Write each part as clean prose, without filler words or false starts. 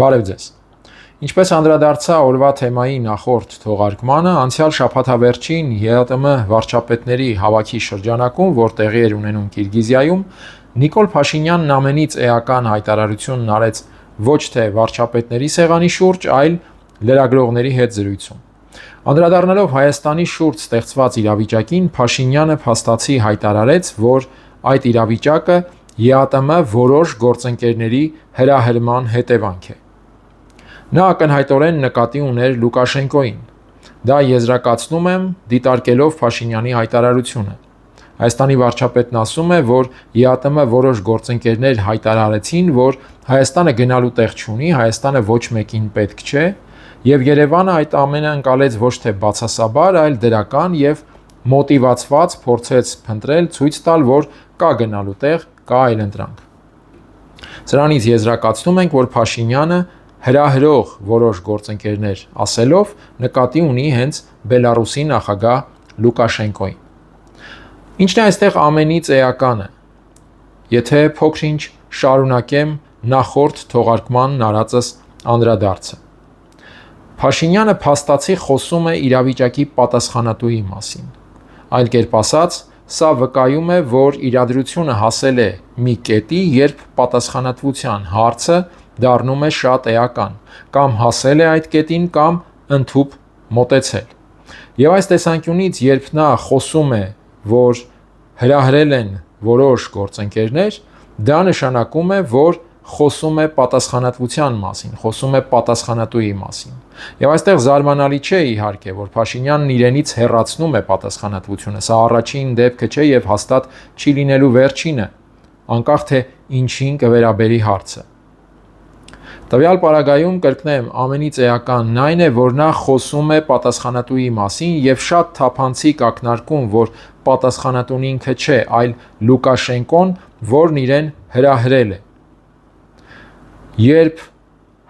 Բարև ձեզ։ Ինչպես անդրադարձա օրվա թեմայի նախորդ թողարկմանը, անցյալ շաբաթավերջին ԵԱՏՄ վարչապետների հավաքի շրջանակում, որ տեղի էր ունենում Կիրգիզիայում, Նիկոլ Փաշինյանն ամենից էական հայտարարությունն արեց ոչ թե վարչապետների սեղանի շուրջ, այլ լրագրողների հետ զրույցում։ Անդրադառնալով Հայաստանի շուրջ ստեղծված իրավիճակին, Փաշինյանը փաստացի հայտարարեց, որ այդ իրավիճակը ԵԱՏՄ որոշ գործընկերների հրահրման հետևանք է։ Նա ակնհայտորեն նկատի ուներ Լուկաշենկոին։ Դա եզրակացնում եմ դիտարկելով Փաշինյանի հայտարարությունը։ Հայաստանի վարչապետն ասում է, որ ԵԱՏՄ որոշ գործընկերներ հայտարարեցին, որ Հայաստանը գնալու տեղ չունի, Հայաստանը ոչ մեկին պետք չէ, եւ Երևանը այդ ամենը ընկալեց ոչ թե բացասաբար, այլ դրական եւ մոտիվացված փորձեց փնտրել, ցույց տալ, որ կա գնալու տեղ, կա այլընտրանք։ Սրանից եզրակացնում ենք, որ Փաշինյանը հրահրող որոշ գործընկերներ ասելով նկատի ունի հենց Բելարուսի նախագահ Լուկաշենկոին։ Ինչն է այստեղ ամենից էականը։ Եթե փոքր-ինչ շարունակեմ նախորդ թողարկմանն արածս անդրադարձը։ Փաշինյանը փաստացի խոսում է իրավիճակի պատասխանատուի մասին։ Այլ կերպ ասած, սա վկայում է, որ իրադրությունը հասել է մի կետի, երբ պատասխանատվության հարցը դառնում է շատ էական, կամ հասել է այդ կետին, կամ ընդհուպ մոտեցել։ Եվ այս տեսանկյունից, երբ նա խոսում է, որ հրահրել են որոշ գործընկերներ, դա նշանակում է, որ խոսում է պատասխանատվության մասին, խոսում է պատասխանատուի մասին։ Եվ այստեղ զարմանալի չէ իհարկե, որ Փաշինյանն իրենից հեռացնում է պատասխանատվությունը, սա առաջին դեպքը չէ եւ հաստատ չի լինելու վերջինը, անկախ թե ինչին կվերաբերի հարցը։ Տվյալ պարագայում կրկնեմ, ամենից էականն այն է, որ նա խոսում է պատասխանատուի մասին եւ շատ թափանցիկ ակնարկում, որ պատասխանատուն ինքը չէ, այլ Լուկաշենկոն, որն իրեն հրահրել է։ Երբ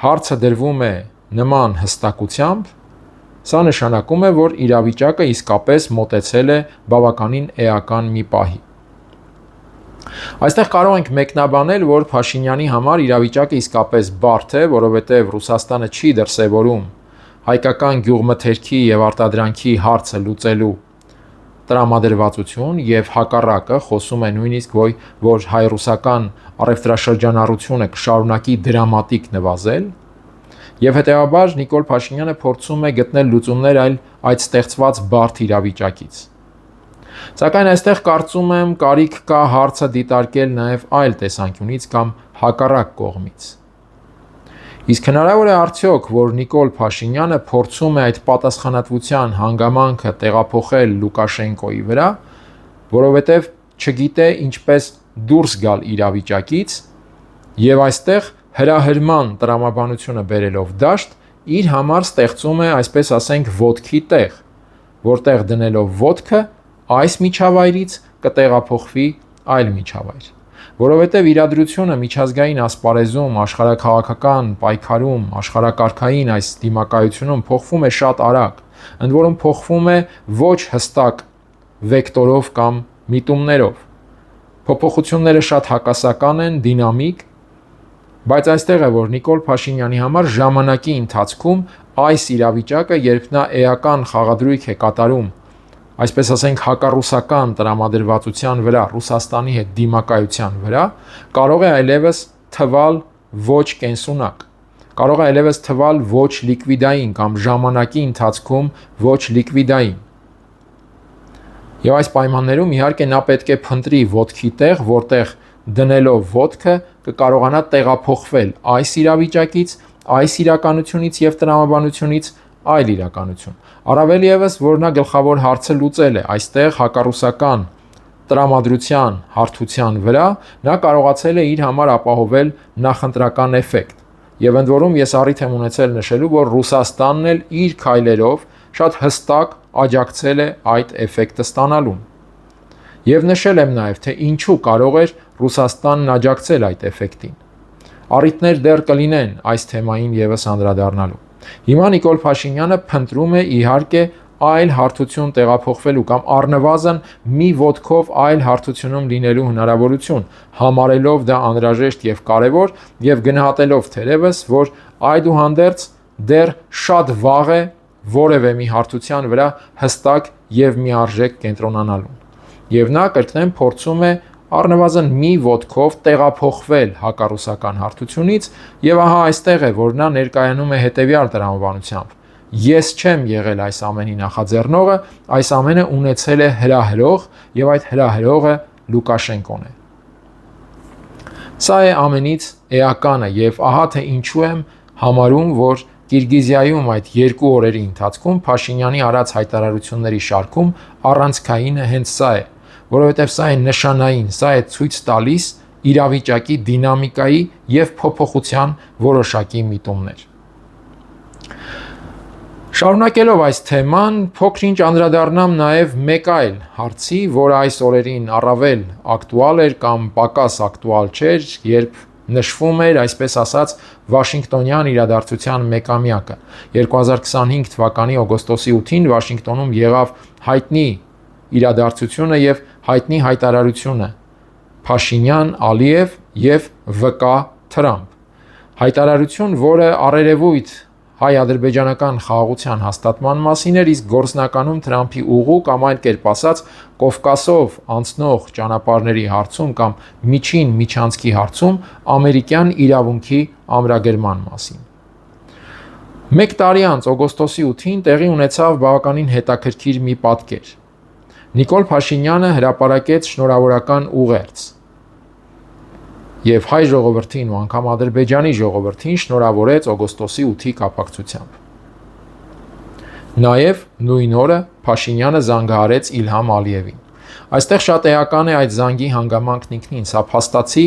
հարցը դրվում է նման հստակությամբ, սա նշանակում է, որ իրավիճակը իսկապես մոտեցել է բավականին էական մի պահի։ Այստեղ կարող ենք մեկնաբանել, որ Փաշինյանի համար իրավիճակը իսկապես բարդ է, որովհետև Ռուսաստանը չի դրսևորում հայկական գյուղմթերքի եւ արտադրանքի հարցը լուծելու տրամադրվածություն եւ հակառակը խոսում է նույնիսկ որ հայ-ռուսական առևտրաշրջանառությունը կշարունակի դրամատիկ նվազել եւ հետեւաբար Նիկոլ Փաշինյանը փորձում է գտնել լուծումներ այդ ստեղծված բարդ իրավիճակից։ Սակայն այստեղ կարծում եմ կարիք կա հարցը դիտարկել նաեւ այլ տեսանկյունից կամ հակառակ կողմից։ Իսկ հնարավոր է արդյոք, որ Նիկոլ Փաշինյանը փորձում է այդ պատասխանատվության հանգամանքը տեղափոխել Լուկաշենկոյի վրա, որովհետև չգիտե ինչպես դուրս գալ իրավիճակից եւ այստեղ հրահրման տրամաբանությունը բերելով դաշտ իր համար ստեղծում է, այսպես ասենք, ոտքի տեղ, որտեղ դնելով ոտքը այս միջավայրից կտեղափոխվի այլ միջավայր, որովհետև իրադրությունը միջազգային ասպարեզում, աշխարհաքաղաքական պայքարում, աշխարհակարգային այս դիմակայությունում փոխվում է շատ արագ, ընդ որում փոխվում է ոչ հստակ վեկտորով կամ միտումներով։ Փոփոխությունները շատ հակասական են, դինամիկ, բայց այստեղ է, որ Նիկոլ Փաշինյանի համար ժամանակի ընթացքում այս իրավիճակը, երբ նա էական խաղադրույք է կատարում, այսպես ասենք հակառուսական տրամադրվածության վրա, Ռուսաստանի հետ դիմակայության վրա, կարող է այլևս թվալ ոչ կենսունակ, կարող է այլևս թվալ ոչ լիկվիդային կամ ժամանակի ընթացքում ոչ լիկվիդային։ Եվ այս պայմաններում իհարկե նա պետք է փնտրի ոտքի տեղ, որտեղ դնելով ոտքը կկարողանա տեղափոխվել այս իրավիճակից, այս իրականությունից եւ տրամաբանությունից այլ իրականություն։ Առավել եւս, որ նա գլխավոր հարցը լուծել է, այստեղ հակառուսական տրամադրության հարթության վրա նա կարողացել է իր համար ապահովել նախընտրական էֆեկտ։ Եվ ընդ որում ես առիթ եմ ունեցել նշելու, որ Ռուսաստանն էլ իր քայլերով շատ հստակ աջակցել է այդ էֆեկտը ստանալուն։ Եվ նշել եմ նաև, թե ինչու կարող էր Ռուսաստանն աջակցել այդ էֆեկտին։ Առիթներ դեռ կլինեն այս թեմային եւս անդրադառնալու։ Հիմա Նիկոլ Փաշինյանը փնտրում է իհարկե այլ հարթություն տեղափոխվելու կամ առնվազն մի ոտքով այլ հարթությունում լինելու հնարավորություն, համարելով դա անհրաժեշտ եւ կարեւոր եւ գնահատելով թերևս, որ այդուհանդերձ դեռ շատ վաղ է որևէ մի հարթության վրա հստակ եւ միարժեք կենտրոնանալուն։ Եվ նա կրկնեմ փորձում է առնվազն մի ոտքով տեղափոխվել հակառուսական հարթությունից, եւ ահա այստեղ է, որ նա ներկայանում է հետեւյալ տրամաբանությամբ. ես չեմ եղել այս ամենի նախաձեռնողը, այս ամենը ունեցել է հրահրող, եւ այդ հրահրողը Լուկաշենկոն է։ Սա է ամենից էականը, եւ ահա թե ինչու եմ համարում, որ Կիրգիզիայում այդ 2 օրերի ընթացքում Փաշինյանի արած հայտարարությունների շարքում առանցքայինը հենց սա է, որովհետև սա է նշանային, սա է ցույց տալիս իրավիճակի դինամիկայի եւ փոփոխության որոշակի միտումներ։ Շարունակելով այս թեման, փոքր-ինչ անդրադառնամ նաև մեկ այլ հարցի, որը այս օրերին առավել ակտուալ էր կամ պակաս ակտուալ չէր, երբ նշվում էր, այսպես ասած, Վաշինգտոնյան իրադարձության մեկամյակը։ 2025 թվականի օգոստոսի 8-ին Վաշինգտոնում եղավ հայտնի իրադարձությունը եւ հայտնի հայտարարությունը Փաշինյան, Ալիև եւ ՎԿ Թրամփ։ Հայտարարություն, որը առերևույթ հայ-ադրբեջանական խաղաղության հաստատման մասին էր, իսկ գործնականում Թրամփի ուղու կամ այլ կերպ ասած Կովկասով անցնող ճանապարհների հարցում կամ միջին միջանցքի հարցում ամերիկյան իրավունքի ամրագրման մասին։ Մեկ տարի անց օգոստոսի 8-ին տեղի ունեցավ բավականին հետաքրքիր մի պատկեր։ Նիկոլ Փաշինյանը հրապարակեց շնորհավորական ուղերձ եւ հայ ժողովրդին ու անգամ Ադրբեջանի ժողովրդին շնորհավորեց օգոստոսի 8-ի կապակցությամբ։ Նաեւ նույն օրը Փաշինյանը զանգահարեց Իլհամ Ալիևին։ Այստեղ շատ էական է այդ զանգի հանգամանքն ինքնին, սա փաստացի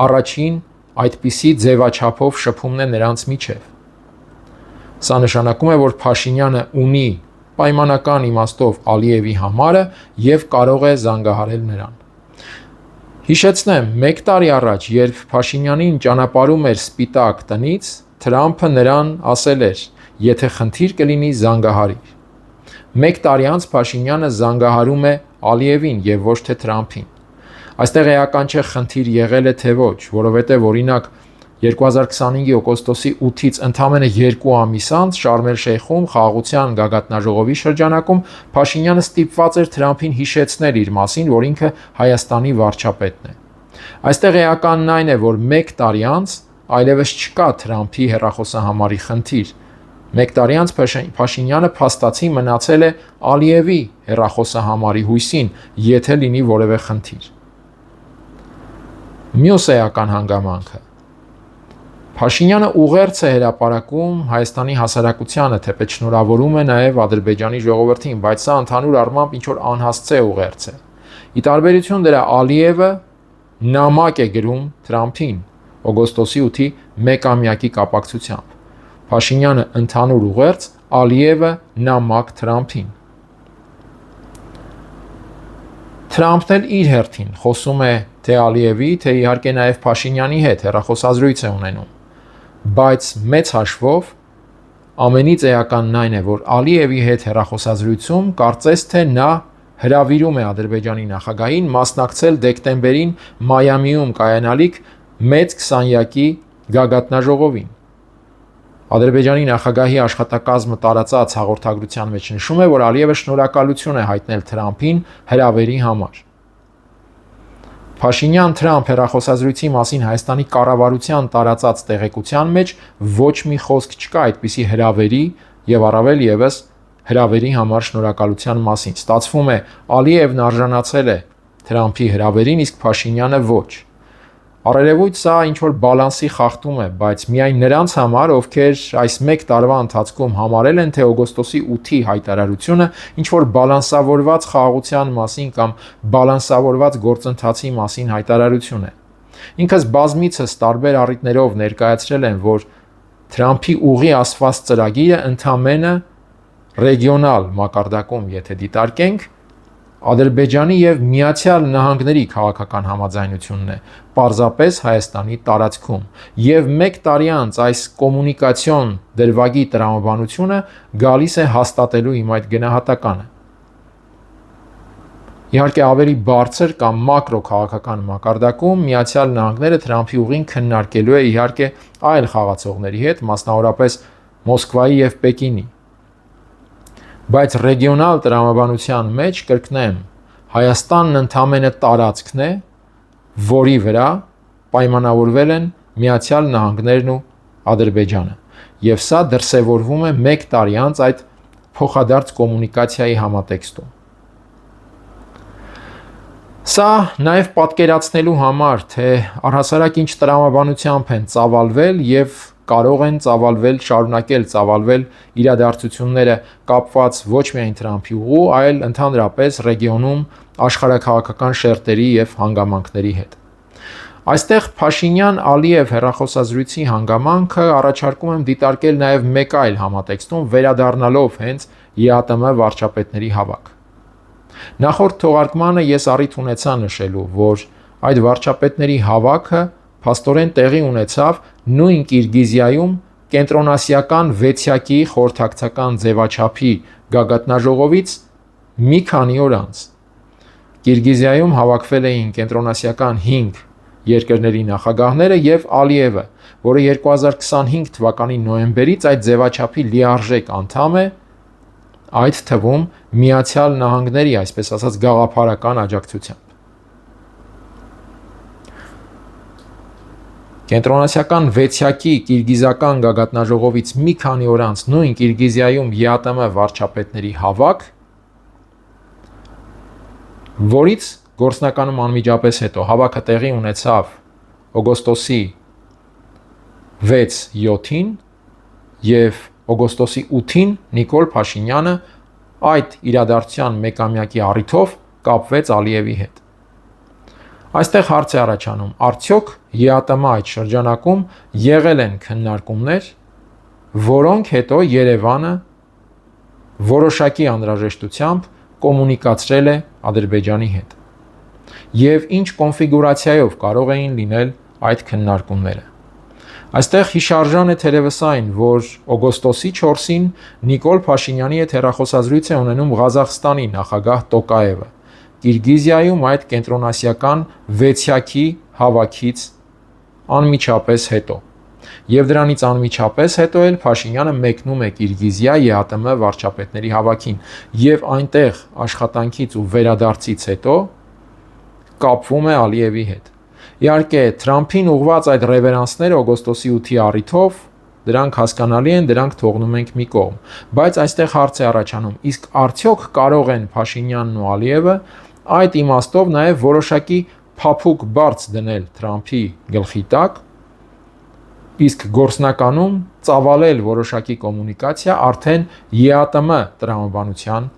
առաջին այդպիսի ձևաչափով շփումն է նրանց միջև։ Սա նշանակում է, որ Փաշինյանը ունի պայմանական իմաստով Ալիևի համարը եւ կարող է զանգահարել նրան։ Հիշեցնեմ, մեկ տարի առաջ, երբ Փաշինյանին ճանապարհում էր Սպիտակ տնից, Թրամփը նրան ասել էր. եթե խնդիր կլինի, զանգահարիր։ Մեկ տարի անց Փաշինյանը զանգահարում է Ալիևին եւ ոչ թե Թրամփին։ Այստեղ էական չէ խնդիր եղել է թե ոչ, որովհետեւ օրինակ 2025-ի օգոստոսի 8-ից ընդամենը 2 ամիս անց Շարմ էլ-Շեյխում խաղաղության գագաթնաժողովի շրջանակում Փաշինյանը ստիպված էր Թրամփին հիշեցնել իր մասին, որ ինքը Հայաստանի վարչապետն է։ Այստեղ էականն այն է, որ մեկ տարի անց այլևս չկա Թրամփի հեռախոսահամարի խնդիր։ Մեկ տարի անց Փաշինյանը փաստացի մնացել է Ալիևի հեռախոսահամարի հույսին, եթե լինի որևէ խնդիր։ Մյուս էական հանգամանքը Փաշինյանը ուղերձ է հրապարակում Հայաստանի հասարակությանը, թեպետ շնորհավորում է նաև Ադրբեջանի ժողովրդին, բայց սա ընդհանուր առմամբ ինչ-որ անհասցե ուղերձ է։ Ի տարբերություն դրա Ալիևը նամակ է գրում Թրամփին օգոստոսի 8-ի մեկամյակի կապակցությամբ։ Փաշինյանը ընդհանուր ուղերձ, Ալիևը նամակ Թրամփին։ Թրամփն էլ իր հերթին խոսում է թե Ալիևի, թե իհարկե նաև Փաշինյանի հետ հեռախոսազրույց է ունենում։ Բայց մեծ հաշվով ամենից էականն այն է, որ Ալիևի հետ հեռախոսազրույցում կարծես թե նա հրավիրում է Ադրբեջանի նախագահին մասնակցել դեկտեմբերին Մայամիում կայանալիք մեծ 20-յակի գագաթնաժողովին։ Ադրբեջանի նախագահի աշխատակազմը տարածած հաղորդագրության մեջ նշում է, որ Ալիևը շնորհակալություն է հայտնել Թրամփին հրավերի համար։ Փաշինյան-Թրամփ հեռախոսազրույցի մասին Հայաստանի կառավարության տարածած տեղեկության մեջ ոչ մի խոսք չկա այդպիսի հրավերի եւ առավել եւս հրավերի համար շնորհակալության մասին։ Ստացվում է Ալիևն արժանացել է Թրամփի հրավերին, իսկ Փաշինյանը ոչ։ Առերևույթ սա ինչ-որ բալանսի խախտում է, բայց միայն նրանց համար, ովքեր այս մեկ տարվա ընթացքում համարել են, թե օգոստոսի 8-ի հայտարարությունը ինչ-որ բալանսավորված խաղաղության մասին կամ բալանսավորված գործընթացի մասին հայտարարություն է։ Ինքս բազմիցս տարբեր առիթներով ներկայացրել եմ, որ Թրամփի ուղի ասված ծրագիրը ընդամենը ռեգիոնալ մակարդակում, եթե դիտարկենք, Ադրբեջանի եւ Միացյալ Նահանգների քաղաքական համաձայնությունն է, պարզապես Հայաստանի տարածքում, եւ մեկ տարի անց այս կոմունիկացիոն դրվագի տրամաբանությունը գալիս է հաստատելու իմ այդ գնահատականը։ Իհարկե ավելի բարձր կամ մակրո քաղաքական մակարդակում Միացյալ Նահանգները Թրամփի ուղին քննարկելու է իհարկե այլ խաղացողների հետ, մասնավորապես Մոսկվայի եւ Պեկինի։ Բայց ռեգիոնալ տրամաբանության մեջ կրկնեմ, Հայաստանն ընդամենը տարածքն է, որի վրա պայմանավորվել են Միացյալ Նահանգներն ու Ադրբեջանը, եւ սա դրսևորվում է 1 տարի անց այդ փոխադարձ կոմունիկացիայի համատեքստում։ Սա նաև պատկերացնելու համար, թե առհասարակ ինչ տրամաբանությամբ են ծավալվել եւ կարող են ծավալվել, շարունակել ծավալվել իրադարձությունները կապված ոչ միայն Թրամփի ուղու, այլ ընդհանրապես ռեգիոնում աշխարհաքաղաքական շերտերի եւ հանգամանքների հետ։ Այստեղ Փաշինյան-Ալիև հեռախոսազրույցի հանգամանքը առաջարկում եմ դիտարկել նաև մեկ այլ համատեքստում, վերադառնալով հենց ԵԱՏՄ վարչապետների հավաք։ Նախորդ թողարկմանը ես առիթ ունեցա նշելու, որ այդ վարչապետների հավաքը փաստորեն տեղի ունեցավ նույն Կիրգիզիայում կենտրոնասիական վեցյակի խորհրդակցական ձևաչափի գագաթնաժողովից մի քանի օր անց։ Կիրգիզիայում հավաքվել էին կենտրոնասիական 5 երկրների նախագահները եւ Ալիևը, որը 2025 թվականի նոյեմբերից այդ ձևաչափի լիարժեք անդամ է, այդ թվում Միացյալ Նահանգների, այսպես ասած, գաղափարական աջակցությամբ։ Կենտրոնասիական վեցյակի կիրգիզական գագաթնաժողովից մի քանի օր անց նույն Կիրգիզիայում ԵԱՏՄ վարչապետների հավաք, որից գործնականում անմիջապես հետո հավաքը տեղի ունեցավ օգոստոսի 6-7-ին եւ օգոստոսի 8-ին Նիկոլ Փաշինյանը այդ իրադարձության մեկամյակի առիթով կապվեց Ալիևի հետ։ Այստեղ հարց է առաջանում, արդյոք ԵԱՏՄ այդ շրջանակում եղել են քննարկումներ, որոնք հետո Երևանը որոշակի անհրաժեշտությամբ կոմունիկացրել է Ադրբեջանի հետ։ Եվ ինչ կոնֆիգուրացիայով կարող էին լինել այդ քննարկումները։ Այստեղ հիշարժան է թերևս այն, որ օգոստոսի 4-ին Նիկոլ Փաշինյանի հետ հեռախոսազրույց է ունենում Ղազախստանի նախագահ Տոկաևը, Կիրգիզիայում այդ կենտրոնասիական վեցյակի հավաքից անմիջապես հետո։ Եվ դրանից անմիջապես հետո էլ Փաշինյանը մեկնում է Կիրգիզիա ԵԱՏՄ վարչապետների հավաքին եւ այնտեղ աշխատանքից ու վերադարձից հետո կապվում է Ալիևի հետ։ Իհարկե, Թրամփին ուղղված այդ ռևերանսները օգոստոսի 8-ի առիթով դրանք հասկանալի են, դրանք թողնում ենք մի կողմ, բայց այստեղ հարց է առաջանում, իսկ արդյոք կարող են Փաշինյանն ու Ալիևը այդ իմաստով նաև որոշակի փափուկ բարձ դնել Թրամփի գլխի տակ, իսկ գործնականում ծավալել որոշակի կոմունիկացիա արդեն ԵԱՏՄ տրամաբանության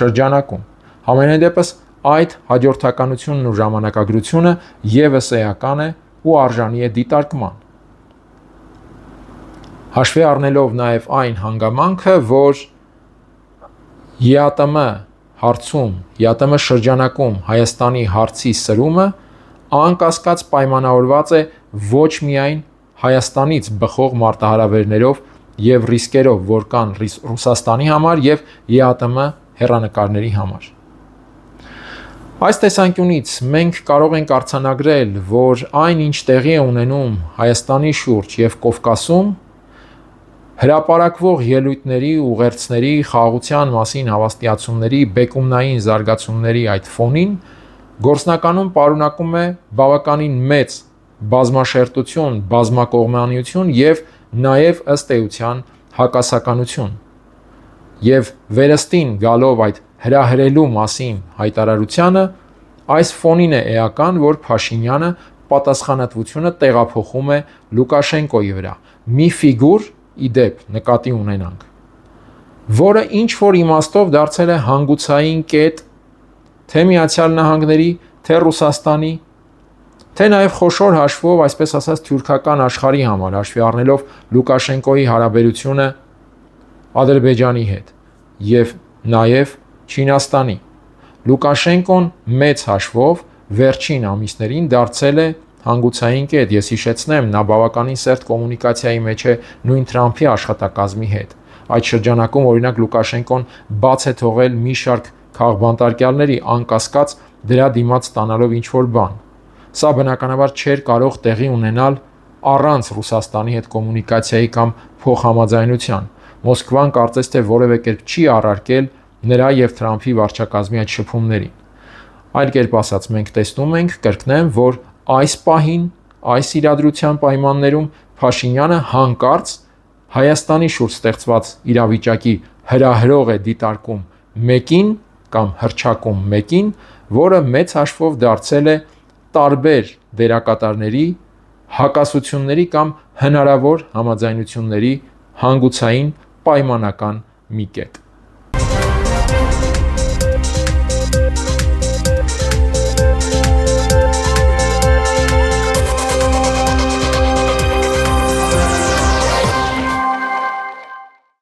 շրջանակում։ Համենայն դեպս այդ հաջորդականությունն ու ժամանակագրությունը եւս էական է ու արժանի է դիտարկման։ Հաշվի առնելով նաև այն հանգամանքը, որ ԵԱՏՄ հարցում, ԵԱՏՄ շրջանակում Հայաստանի հարցի սրումը անկասկած պայմանավորված է ոչ միայն Հայաստանից բխող մարտահրավերներով եւ ռիսկերով, որ կան Ռուսաստանի համար եւ ԵԱՏՄ հեռանկարների համար։ Այս տեսանկյունից մենք կարող ենք արձանագրել, որ այն ինչ տեղի է ունենում Հայաստանի շուրջ եւ Կովկասում հրապարակվող ելույթների, ուղերձների, խաղաղության մասին հավաստիացումների, բեկումնային զարգացումների այդ ֆոնին գործնականում պարունակում է բավականին մեծ բազմաշերտություն, բազմակողմանիություն եւ նաեւ ըստ էության հակասականություն։ Եվ վերստին գալով այդ հրահրելու մասին հայտարարությանը, այս ֆոնին է էական, որ Փաշինյանը պատասխանատվությունը տեղափոխում է Լուկաշենկոյի վրա, մի ֆիգուր իդեպ նկատի ունենանք, որը ինչ որ իմաստով դարձել է հանգուցային կետ թե Միացյալ Նահանգների, թե Ռուսաստանի, թե նաև խոշոր հաշվով, այսպես ասած, թյուրքական աշխարհի համար, հաշվի առնելով Լուկաշենկոյի հարաբերությունը Ադրբեջանի հետ եւ նաև Չինաստանի։ Լուկաշենկոն մեծ հաշվով վերջին ամիսներին դարձել է հանգուցային կետ, ես հիշեցնեմ, նա բավականին սերտ կոմունիկացիայի մեջ է նույն Թրամփի աշխատակազմի հետ։ Այդ շրջանակում օրինակ Լուկաշենկոն բաց է թողել մի շարք քաղբանտարկյալների անկասկած դրա դիմաց ստանալով ինչ-որ բան։ Սա բնականաբար չէր կարող տեղի ունենալ առանց Ռուսաստանի հետ կոմունիկացիայի կամ փոխհամաձայնության։ Մոսկվան կարծես թե որևէ կերպ չի առարկել նրա եւ Թրամփի վարչակազմի այդ շփումներին։ Այլ կերպ ասած, մենք տեսնում ենք, կրկնեմ, որ այս պահին, այս իրադրության պայմաններում Փաշինյանը հանկարծ Հայաստանի շուրջ ստեղծված իրավիճակի հրահրող է դիտարկում մեկին կամ հռչակում մեկին, որը մեծ հաշվով դարձել է տարբեր դերակատարների հակասությունների կամ հնարավոր համաձայնությունների հանգուցային պայմանական մի կետ։